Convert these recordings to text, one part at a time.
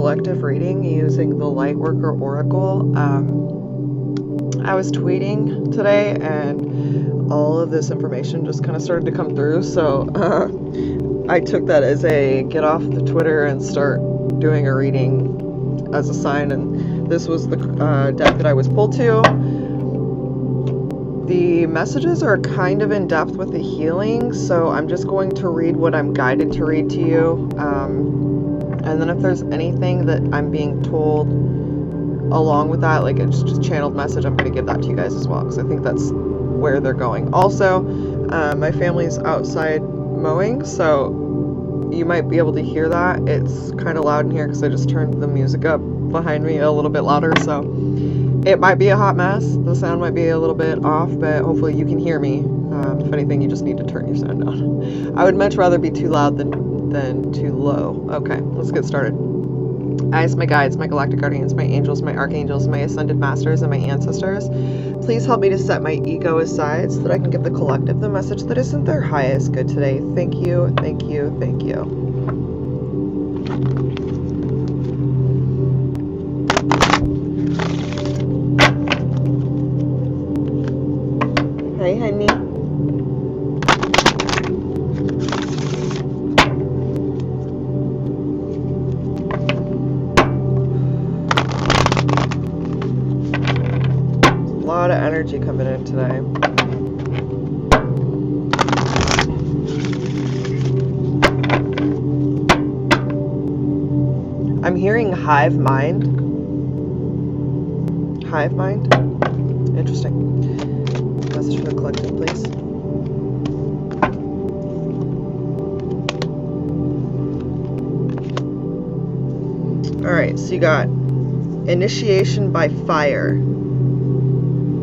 collective reading using the Lightworker Oracle. I was tweeting today and all of this information just kind of started to come through, so I took that as a get off the Twitter and start doing a reading as a sign, and this was the deck that I was pulled to. The messages are kind of in depth with the healing, so I'm just going to read what I'm guided to read to you. And then if there's anything that I'm being told along with that, like it's just channeled message, I'm going to give that to you guys as well, because I think that's where they're going. Also, my family's outside mowing, so you might be able to hear that. It's kind of loud in here because I just turned the music up behind me a little bit louder, so it might be a hot mess. The sound might be a little bit off, but hopefully you can hear me. If anything, you just need to turn your sound down. I would much rather be too loud than too low. Okay, let's get started. As my guides, my galactic guardians, my angels, my archangels, my ascended masters, and my ancestors, please help me to set my ego aside so that I can give the collective the message that is in their highest good today. Thank you, thank you, thank you. Hey, honey. A lot of energy coming in today. I'm hearing hive mind. Hive mind? Interesting. Message for the collective, please. Alright, so you got initiation by fire,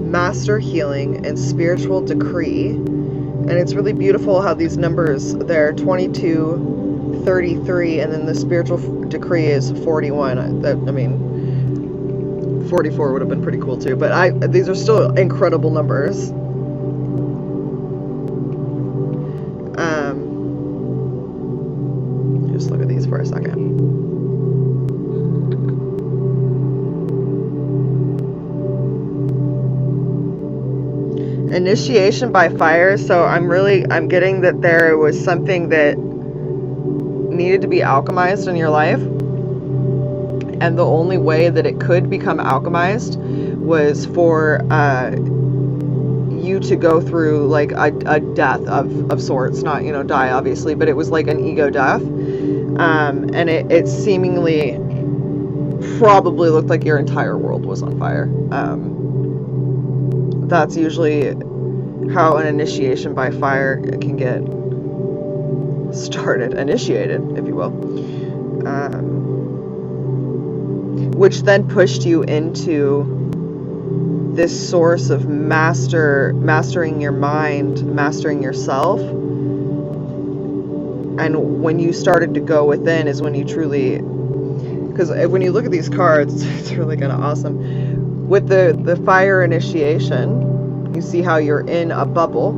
master healing, and spiritual decree. And it's really beautiful how these numbers, they're 22, 33, and then the spiritual decree is 41. 44 would have been pretty cool too, but these are still incredible numbers. Just look at these for a second. Initiation by fire. So I'm getting that there was something that needed to be alchemized in your life. And the only way that it could become alchemized was for you to go through like a death of sorts, not, die obviously, but it was like an ego death. And it seemingly probably looked like your entire world was on fire. That's usually how an initiation by fire can get started, initiated, if you will. Which then pushed you into this source of mastering your mind, mastering yourself. And when you started to go within is when you truly, because when you look at these cards, it's really kind of awesome. With the fire initiation, you see how you're in a bubble,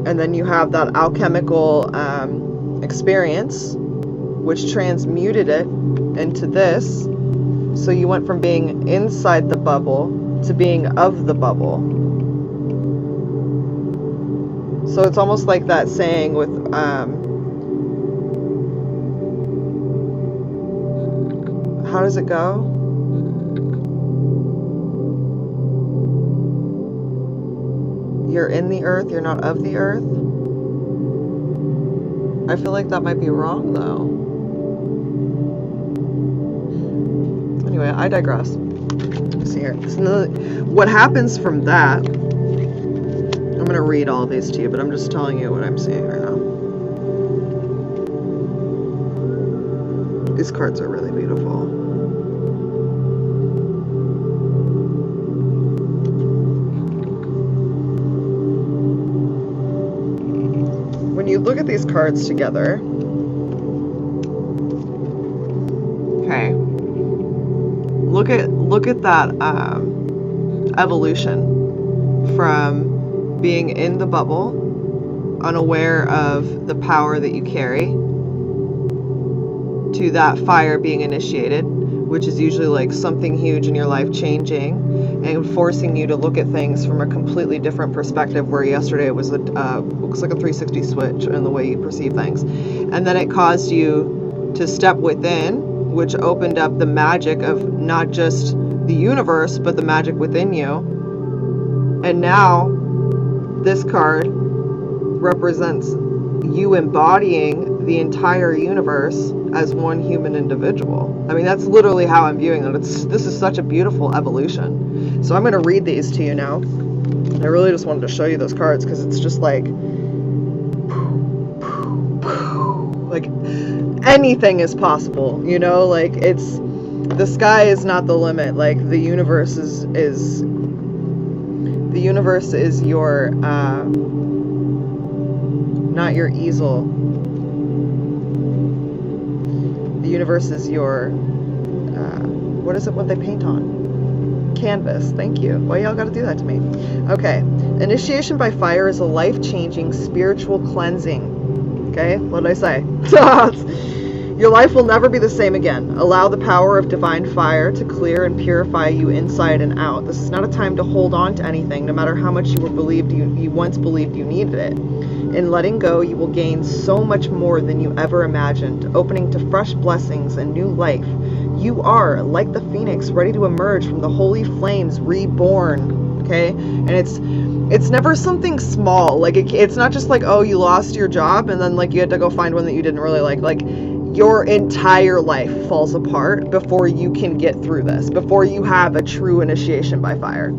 and then you have that alchemical experience, which transmuted it into this. So you went from being inside the bubble to being of the bubble. So it's almost like that saying with how does it go? You're in the earth, you're not of the earth. I feel like that might be wrong though. Anyway, I digress. Let's see here. So what happens from that, I'm going to read all of these to you, but I'm just telling you what I'm seeing right now. These cards are really beautiful. When you look at these cards together, okay, look at that evolution from being in the bubble, unaware of the power that you carry, to that fire being initiated, which is usually like something huge in your life changing and forcing you to look at things from a completely different perspective, where yesterday it was looks like a 360 switch in the way you perceive things. And then it caused you to step within, which opened up the magic of not just the universe, but the magic within you. And now this card represents you embodying the entire universe as one human individual. I mean, that's literally how I'm viewing it. This is such a beautiful evolution. So I'm going to read these to you now. I really just wanted to show you those cards because it's just like anything is possible, you know, like the sky is not the limit. Like the universe is your not your easel. The universe is your what is it what they paint on? Canvas. Thank you. Why y'all gotta do that to me? Okay. Initiation by fire is a life-changing spiritual cleansing. Okay, what did I say? Your life will never be the same again. Allow the power of divine fire to clear and purify you inside and out. This is not a time to hold on to anything, no matter how much you once believed you needed it. In letting go, you will gain so much more than you ever imagined, opening to fresh blessings and new life. You are, like the phoenix, ready to emerge from the holy flames, reborn. Okay? And it's never something small. Like it's not just like, oh, you lost your job and then like you had to go find one that you didn't really like. Like your entire life falls apart before you can get through this, before you have a true initiation by fire.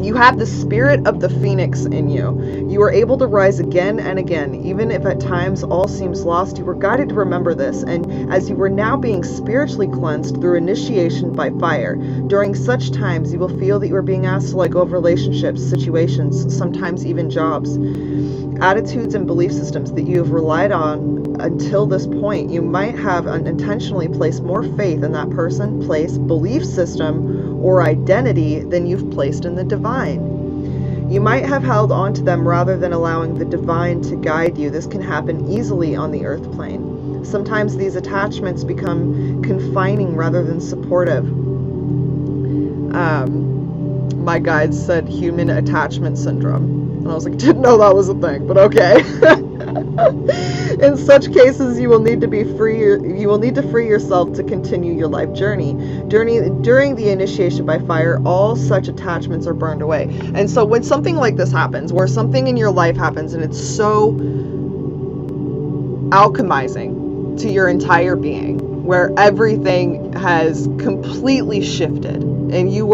You have the spirit of the phoenix in you. You are able to rise again and again. Even if at times all seems lost, you were guided to remember this. And as you are now being spiritually cleansed through initiation by fire, during such times you will feel that you are being asked to let go of relationships, situations, sometimes even jobs, attitudes and belief systems that you have relied on until this point. You might have unintentionally placed more faith in that person, place, belief system, or identity than you've placed in the divine. You might have held on to them rather than allowing the divine to guide you. This can happen easily on the earth plane. Sometimes these attachments become confining rather than supportive. My guide said human attachment syndrome. And I was like, didn't know that was a thing, but okay. In such cases, you will need to free yourself to continue your life journey. During the initiation by fire, all such attachments are burned away. And so when something like this happens, where something in your life happens and it's so alchemizing to your entire being, where everything has completely shifted and you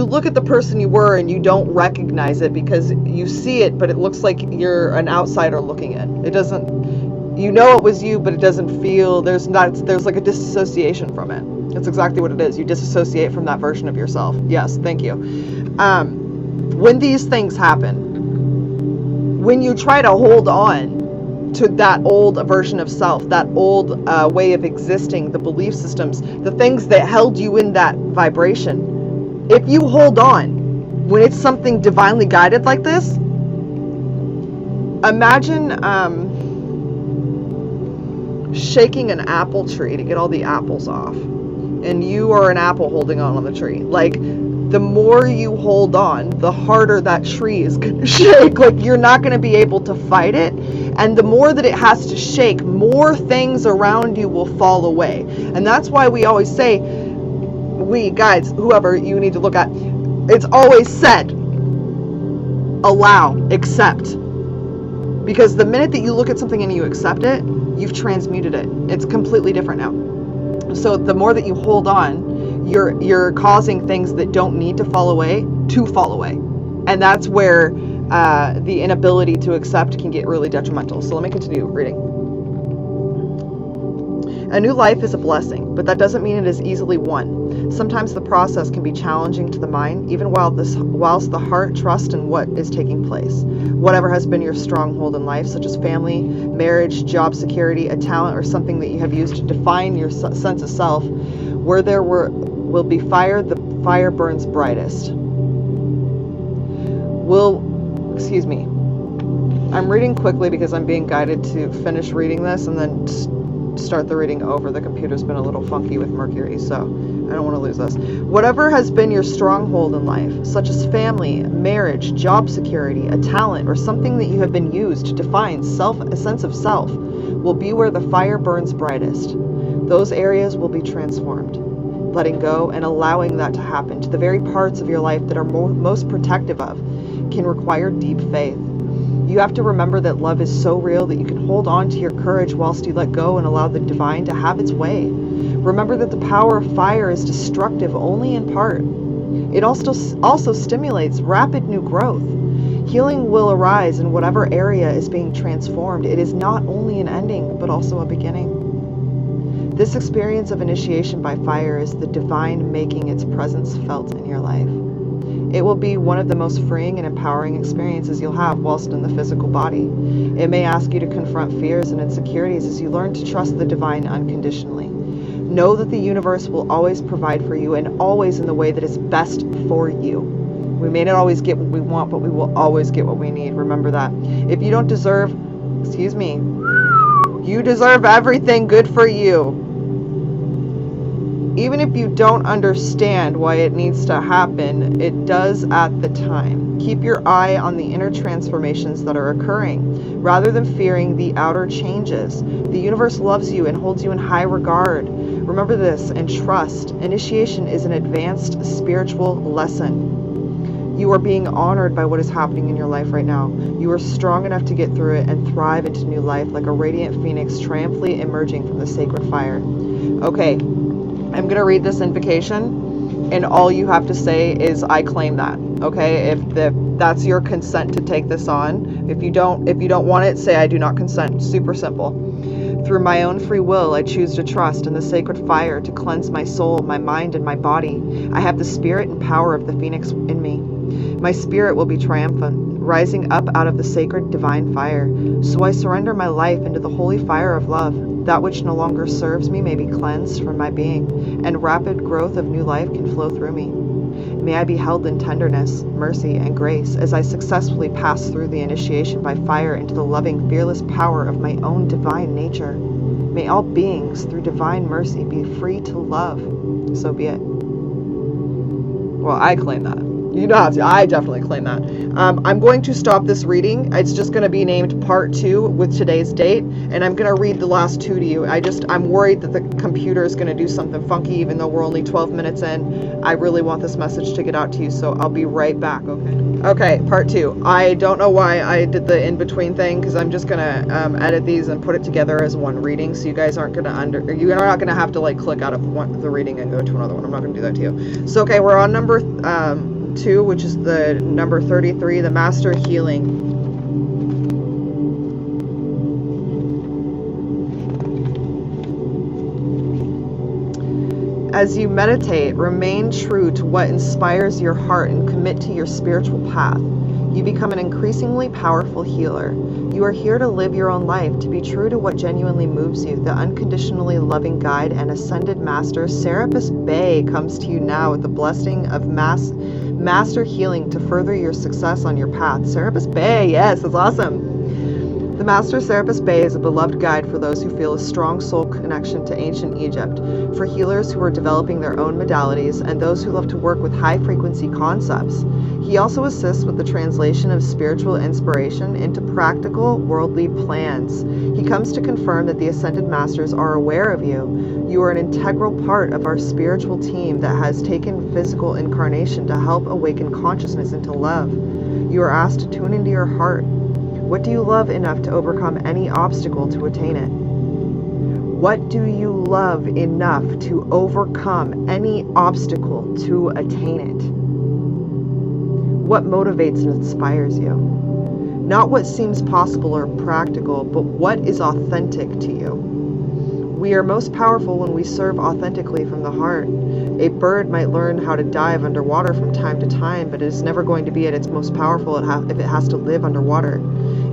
look at the person you were and you don't recognize it because you see it, but it looks like you're an outsider looking in. It doesn't, you know it was you, but it doesn't feel, there's like a disassociation from it. That's exactly what it is. You disassociate from that version of yourself. Yes, thank you. When these things happen, when you try to hold on to that old version of self, that old way of existing, the belief systems, the things that held you in that vibration, if you hold on, when it's something divinely guided like this, imagine shaking an apple tree to get all the apples off. And you are an apple holding on the tree. Like, the more you hold on, the harder that tree is going to shake. Like, you're not going to be able to fight it. And the more that it has to shake, more things around you will fall away. And that's why we always say, we, guides, whoever you need to look at, it's always said, allow, accept. Because the minute that you look at something and you accept it, you've transmuted it. It's completely different now. So the more that you hold on, you're causing things that don't need to fall away to fall away. And that's where the inability to accept can get really detrimental. So let me continue reading. A new life is a blessing, but that doesn't mean it is easily won. Sometimes the process can be challenging to the mind, even whilst the heart trusts in what is taking place. Whatever has been your stronghold in life, such as family, marriage, job security, a talent, or something that you have used to define your sense of self, where there will be fire, the fire burns brightest. Excuse me. I'm reading quickly because I'm being guided to finish reading this and then start the reading over. The computer's been a little funky with Mercury, so I don't want to lose this. Whatever has been your stronghold in life, such as family, marriage, job security, a talent, or something that you have been used to define a sense of self, will be where the fire burns brightest. Those areas will be transformed. Letting go and allowing that to happen to the very parts of your life that are most protective of can require deep faith. You have to remember that love is so real that you can hold on to your courage whilst you let go and allow the divine to have its way. Remember that the power of fire is destructive only in part. It also stimulates rapid new growth. Healing will arise in whatever area is being transformed. It is not only an ending, but also a beginning. This experience of initiation by fire is the divine making its presence felt in your life. It will be one of the most freeing and empowering experiences you'll have whilst in the physical body. It may ask you to confront fears and insecurities as you learn to trust the divine unconditionally. Know that the universe will always provide for you and always in the way that is best for you. We may not always get what we want, but we will always get what we need. Remember that. If you don't deserve, you deserve everything good for you. Even if you don't understand why it needs to happen, it does at the time. Keep your eye on the inner transformations that are occurring, rather than fearing the outer changes. The universe loves you and holds you in high regard. Remember this and trust. Initiation is an advanced spiritual lesson. You are being honored by what is happening in your life right now. You are strong enough to get through it and thrive into new life like a radiant phoenix triumphantly emerging from the sacred fire. Okay. I'm going to read this invocation, and all you have to say is, I claim that. Okay? If that's your consent to take this on. If you don't want it, say, I do not consent. Super simple. Through my own free will, I choose to trust in the sacred fire to cleanse my soul, my mind, and my body. I have the spirit and power of the phoenix in me. My spirit will be triumphant, rising up out of the sacred divine fire. So I surrender my life into the holy fire of love. That which no longer serves me may be cleansed from my being, and rapid growth of new life can flow through me. May I be held in tenderness, mercy, and grace as I successfully pass through the initiation by fire into the loving, fearless power of my own divine nature. May all beings, through divine mercy, be free to love. So be it. Well, I claim that. You don't have to. I definitely claim that. I'm going to stop this reading. It's just going to be named Part 2 with today's date, and I'm going to read the last 2 to you. I'm worried that the computer is going to do something funky, even though we're only 12 minutes in. I really want this message to get out to you, so I'll be right back, okay? Okay, Part 2. I don't know why I did the in-between thing, because I'm just going to edit these and put it together as one reading, so you guys aren't going to you're not going to have to, like, click out of the reading and go to another one. I'm not going to do that to you. So, okay, we're on number 2, which is the number 33, the Master Healing. As you meditate, remain true to what inspires your heart and commit to your spiritual path. You become an increasingly powerful healer. You are here to live your own life, to be true to what genuinely moves you. The unconditionally loving guide and ascended master, Serapis Bey, comes to you now with the blessing of master healing to further your success on your path. Serapis Bey, yes, that's awesome. The Master Serapis Bey is a beloved guide for those who feel a strong soul connection to ancient Egypt, for healers who are developing their own modalities, and those who love to work with high-frequency concepts. He also assists with the translation of spiritual inspiration into practical, worldly plans. He comes to confirm that the Ascended Masters are aware of you. You are an integral part of our spiritual team that has taken physical incarnation to help awaken consciousness into love. You are asked to tune into your heart. What do you love enough to overcome any obstacle to attain it? What do you love enough to overcome any obstacle to attain it? What motivates and inspires you? Not what seems possible or practical, but what is authentic to you. We are most powerful when we serve authentically from the heart. A bird might learn how to dive underwater from time to time, but it is never going to be at its most powerful if it has to live underwater.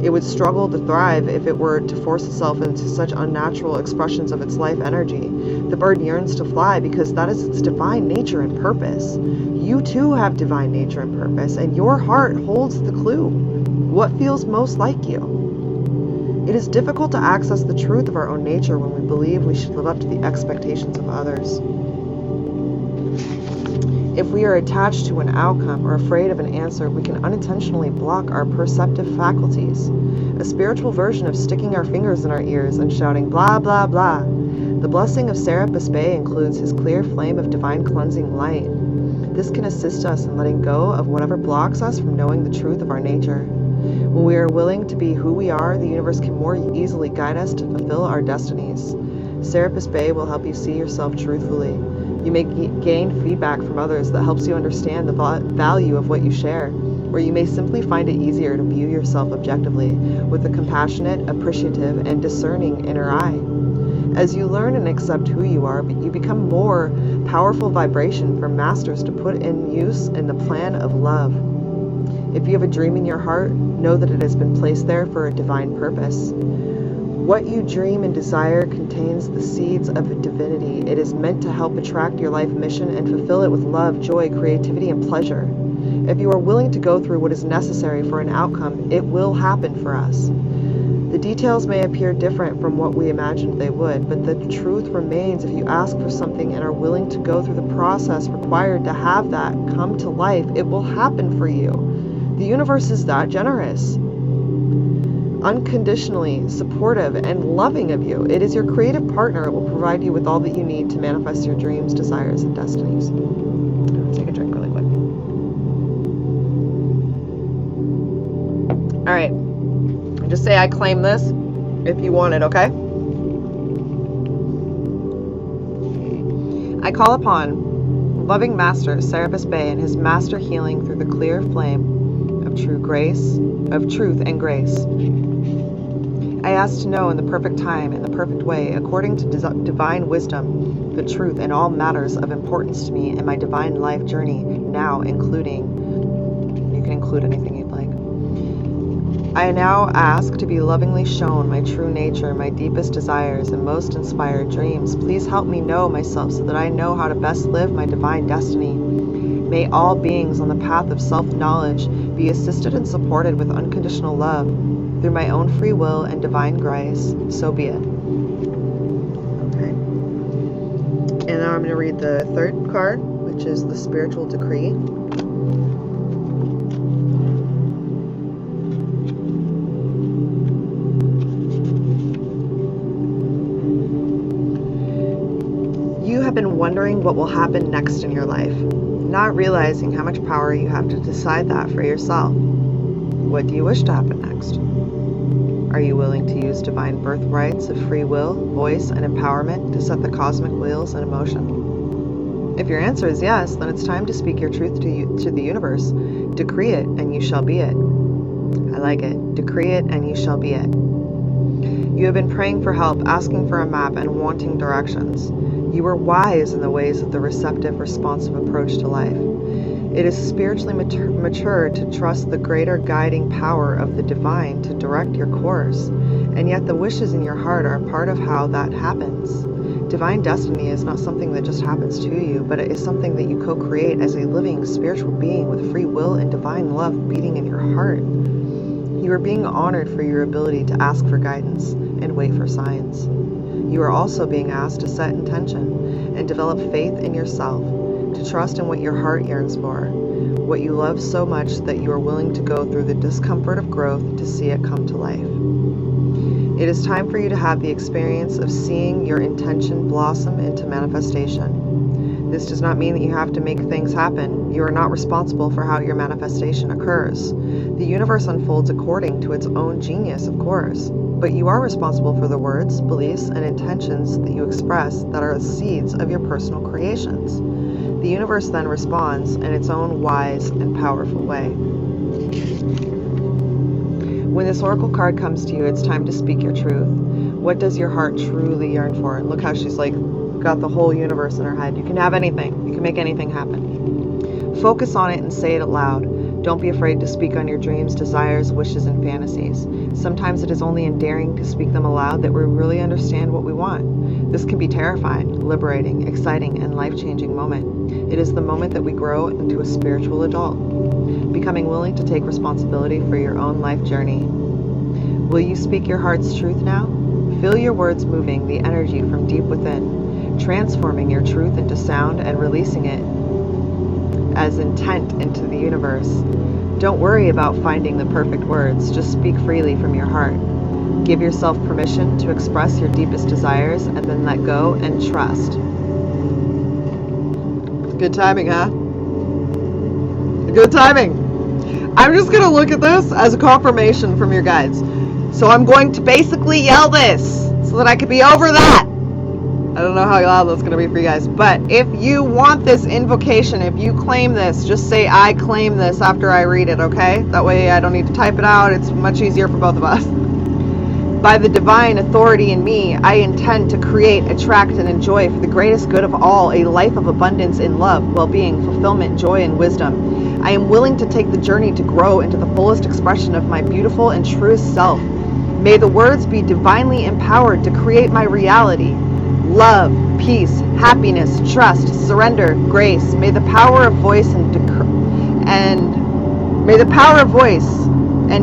It would struggle to thrive if it were to force itself into such unnatural expressions of its life energy. The bird yearns to fly because that is its divine nature and purpose. You too have divine nature and purpose, and your heart holds the clue. What feels most like you? It is difficult to access the truth of our own nature when we believe we should live up to the expectations of others. If we are attached to an outcome or afraid of an answer, we can unintentionally block our perceptive faculties, a spiritual version of sticking our fingers in our ears and shouting blah blah blah. The blessing of Serapis Bey includes his clear flame of divine cleansing light. This can assist us in letting go of whatever blocks us from knowing the truth of our nature. When we are willing to be who we are, the universe can more easily guide us to fulfill our destinies. Serapis Bey will help you see yourself truthfully. You may gain feedback from others that helps you understand the value of what you share, or you may simply find it easier to view yourself objectively with a compassionate, appreciative, and discerning inner eye. As you learn and accept who you are, you become more powerful vibration for masters to put in use in the plan of love. If you have a dream in your heart, know that it has been placed there for a divine purpose. What you dream and desire contains the seeds of divinity. It is meant to help attract your life mission and fulfill it with love, joy, creativity, and pleasure. If you are willing to go through what is necessary for an outcome, it will happen for us. The details may appear different from what we imagined they would, but the truth remains. If you ask for something and are willing to go through the process required to have that come to life, it will happen for you. The universe is that generous, unconditionally supportive and loving of you. It is your creative partner. It will provide you with all that you need to manifest your dreams, desires, and destinies. I'm going to take a drink really quick. All right. Just say I claim this if you want it, okay? I call upon loving Master Serapis Bey and his master healing through the clear flame of truth and grace. I ask to know in the perfect time, in the perfect way, according to divine wisdom, the truth in all matters of importance to me in my divine life journey, now including, you can include anything you'd like. I now ask to be lovingly shown my true nature, my deepest desires, and most inspired dreams. Please help me know myself so that I know how to best live my divine destiny. May all beings on the path of self-knowledge be assisted and supported with unconditional love through my own free will and divine grace. So be it. Okay. And now I'm going to read the third card, which is the spiritual decree. You have been wondering what will happen next in your life, not realizing how much power you have to decide that for yourself. What do you wish to happen next? Are you willing to use divine birthrights of free will, voice, and empowerment to set the cosmic wheels in motion? If your answer is yes, then it's time to speak your truth to the universe. Decree it, and you shall be it. I like it. Decree it, and you shall be it. You have been praying for help, asking for a map, and wanting directions. You are wise in the ways of the receptive, responsive approach to life. It is spiritually mature to trust the greater guiding power of the divine to direct your course, and yet the wishes in your heart are part of how that happens. Divine destiny is not something that just happens to you, but it is something that you co-create as a living spiritual being with free will and divine love beating in your heart. You are being honored for your ability to ask for guidance and wait for signs. You are also being asked to set intention and develop faith in yourself, to trust in what your heart yearns for, what you love so much that you are willing to go through the discomfort of growth to see it come to life. It is time for you to have the experience of seeing your intention blossom into manifestation. This does not mean that you have to make things happen. You are not responsible for how your manifestation occurs. The universe unfolds according to its own genius, of course, but you are responsible for the words, beliefs, and intentions that you express that are the seeds of your personal creations. The universe then responds in its own wise and powerful way. When this oracle card comes to you, it's time to speak your truth. What does your heart truly yearn for? And look how she's like got the whole universe in her head. You can have anything. You can make anything happen. Focus on it and say it aloud. Don't be afraid to speak on your dreams, desires, wishes, and fantasies. Sometimes it is only in daring to speak them aloud that we really understand what we want. This can be terrifying, liberating, exciting, and life-changing moment. It is the moment that we grow into a spiritual adult, becoming willing to take responsibility for your own life journey. Will you speak your heart's truth now? Feel your words moving the energy from deep within, transforming your truth into sound and releasing it as intent into the universe. Don't worry about finding the perfect words, just speak freely from your heart. Give yourself permission to express your deepest desires and then let go and trust. Good timing, huh? Good timing. I'm just going to look at this as a confirmation from your guides. So I'm going to basically yell this so that I could be over that. I don't know how loud that's going to be for you guys. But if you want this invocation, if you claim this, just say, I claim this after I read it, okay? That way I don't need to type it out. It's much easier for both of us. By the divine authority in me, I intend to create, attract, and enjoy for the greatest good of all a life of abundance in love, well-being, fulfillment, joy, and wisdom. I am willing to take the journey to grow into the fullest expression of my beautiful and truest self. May the words be divinely empowered to create my reality. Love, peace, happiness, trust, surrender, grace. May the power of voice and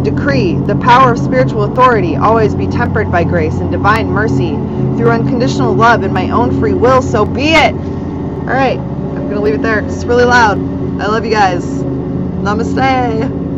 decree, the power of spiritual authority always be tempered by grace and divine mercy through unconditional love and my own free will, so be it. Alright, I'm going to leave it there because it's really loud. I love you guys. Namaste.